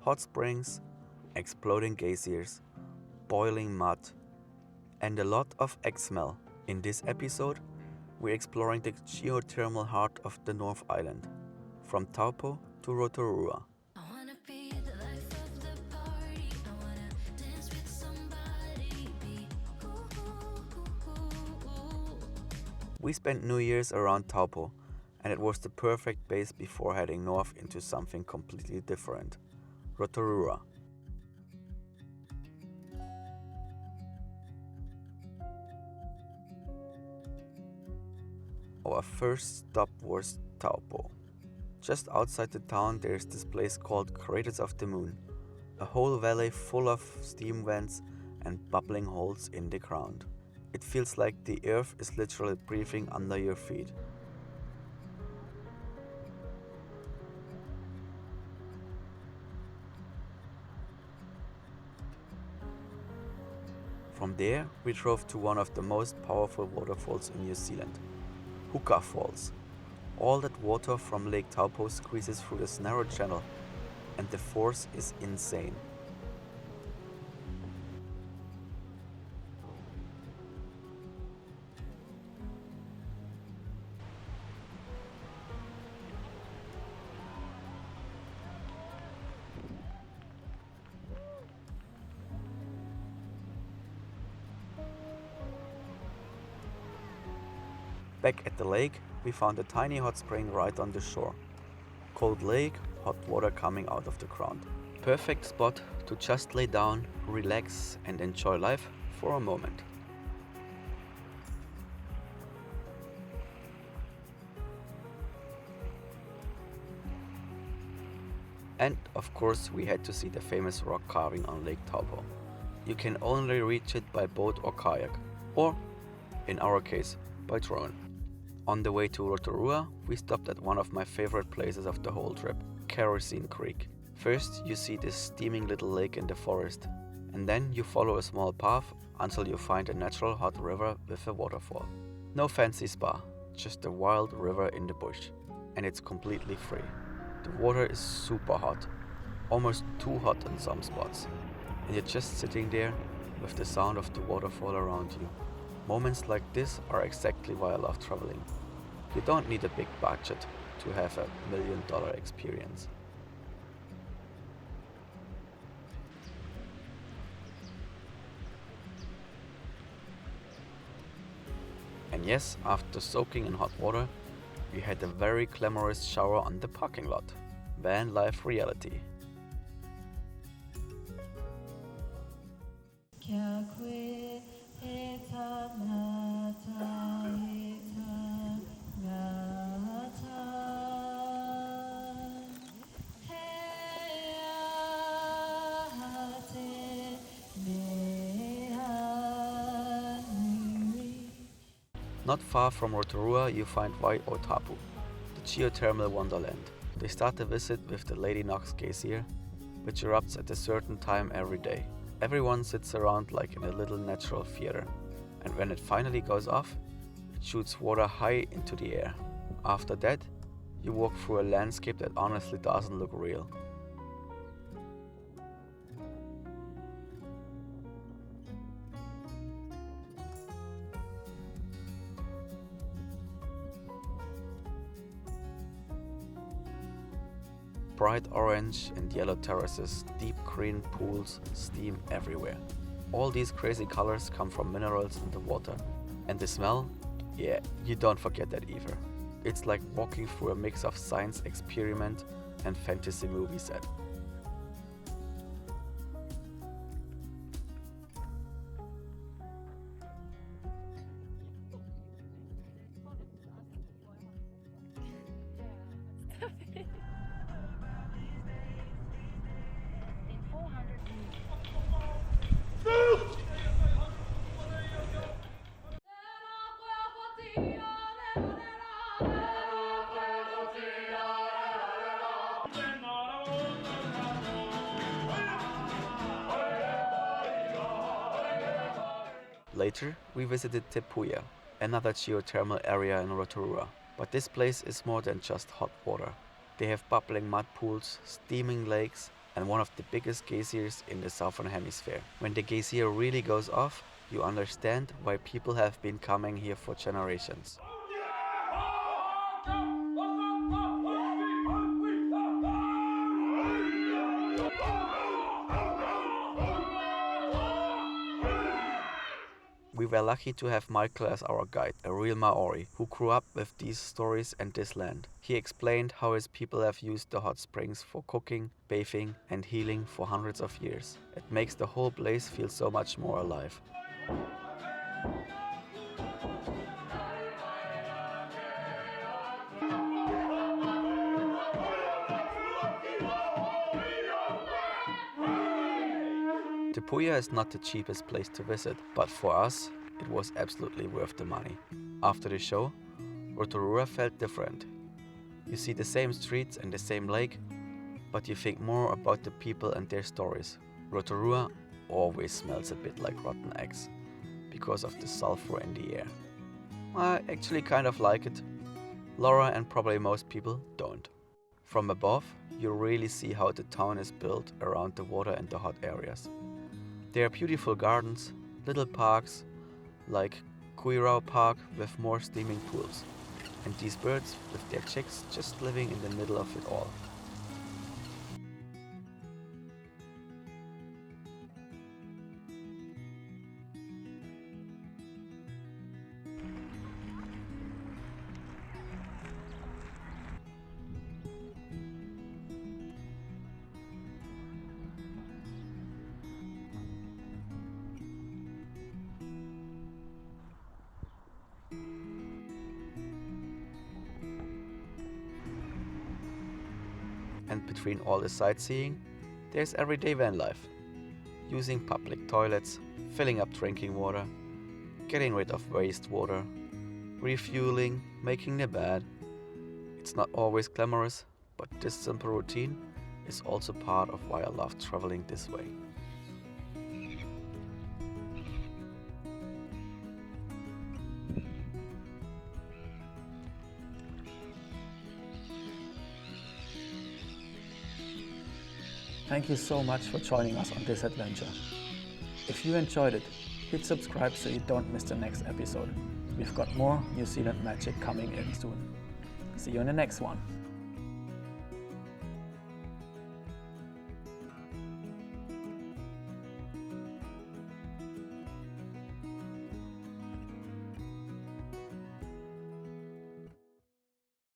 Hot springs, exploding geysers, boiling mud, and a lot of egg smell. In this episode, we're exploring the geothermal heart of the North Island, from Taupo to Rotorua. We spent New Year's around Taupo, and it was the perfect base before heading north into something completely different, Rotorua. Our first stop was Taupo. Just outside the town there's this place called Craters of the Moon, a whole valley full of steam vents and bubbling holes in the ground. It feels like the earth is literally breathing under your feet. From there, we drove to one of the most powerful waterfalls in New Zealand, Haka Falls. All that water from Lake Taupo squeezes through this narrow channel, and the force is insane. Back at the lake, we found a tiny hot spring right on the shore. Cold lake, hot water coming out of the ground. Perfect spot to just lay down, relax and enjoy life for a moment. And of course we had to see the famous rock carving on Lake Taupo. You can only reach it by boat or kayak, or, in our case, by drone. On the way to Rotorua, we stopped at one of my favorite places of the whole trip, Kerosene Creek. First, you see this steaming little lake in the forest, and then you follow a small path until you find a natural hot river with a waterfall. No fancy spa, just a wild river in the bush, and it's completely free. The water is super hot, almost too hot in some spots, and you're just sitting there with the sound of the waterfall around you. Moments like this are exactly why I love traveling. You don't need a big budget to have a $1 million experience. And yes, after soaking in hot water, we had a very glamorous shower on the parking lot. Van life reality. Not far from Rotorua you find Waiotapu, the Geothermal Wonderland. They start the visit with the Lady Knox geyser, which erupts at a certain time every day. Everyone sits around like in a little natural theater, and when it finally goes off, it shoots water high into the air. After that, you walk through a landscape that honestly doesn't look real. Bright orange and yellow terraces, deep green pools, steam everywhere. All these crazy colors come from minerals in the water. And the smell? Yeah, you don't forget that either. It's like walking through a mix of science experiment and fantasy movie set. Later, we visited Te Puia, another geothermal area in Rotorua. But this place is more than just hot water. They have bubbling mud pools, steaming lakes, and one of the biggest geysers in the southern hemisphere. When the geyser really goes off, you understand why people have been coming here for generations. We were lucky to have Michael as our guide, a real Māori who grew up with these stories and this land. He explained how his people have used the hot springs for cooking, bathing and healing for hundreds of years. It makes the whole place feel so much more alive. Te Puia is not the cheapest place to visit, but for us, it was absolutely worth the money. After the show, Rotorua felt different. You see the same streets and the same lake, but you think more about the people and their stories. Rotorua always smells a bit like rotten eggs, because of the sulfur in the air. I actually kind of like it. Laura and probably most people don't. From above, you really see how the town is built around the water and the hot areas. There are beautiful gardens, little parks, like Kuirau Park with more steaming pools, and these birds with their chicks just living in the middle of it all. And between all the sightseeing, there's everyday van life. Using public toilets, filling up drinking water, getting rid of wastewater, refueling, making the bed. It's not always glamorous, but this simple routine is also part of why I love traveling this way. Thank you so much for joining us on this adventure. If you enjoyed it, hit subscribe so you don't miss the next episode. We've got more New Zealand magic coming in soon. See you in the next one.